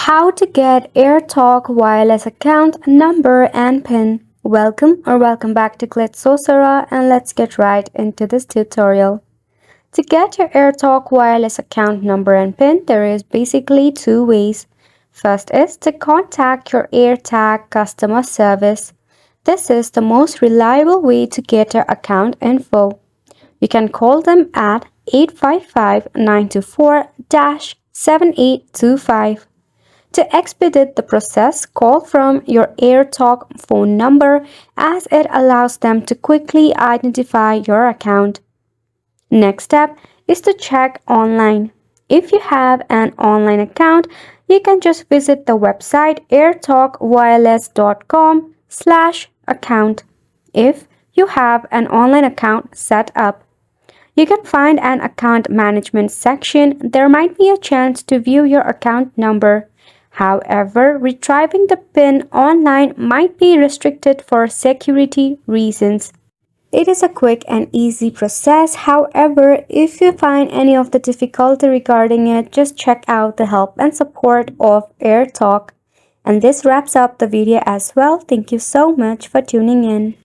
How to get AirTalk Wireless account number and PIN. Welcome back to Glitz Sosara, and let's get right into this tutorial. To get your AirTalk Wireless account number and PIN, there is basically two ways. First is to contact your AirTag customer service. This is the most reliable way to get your account info. You can call them at 855-924-7825. To expedite the process, call from your AirTalk phone number as it allows them to quickly identify your account. Next step is to check online. If you have an online account, you can just visit the website airtalkwireless.com/account. If you have an online account set up, you can find an account management section. There might be a chance to view your account number. However, retrieving the PIN online might be restricted for security reasons. It is a quick and easy process. However, if you find any of the difficulty regarding it, just check out the help and support of AirTalk. And this wraps up the video as well. Thank you so much for tuning in.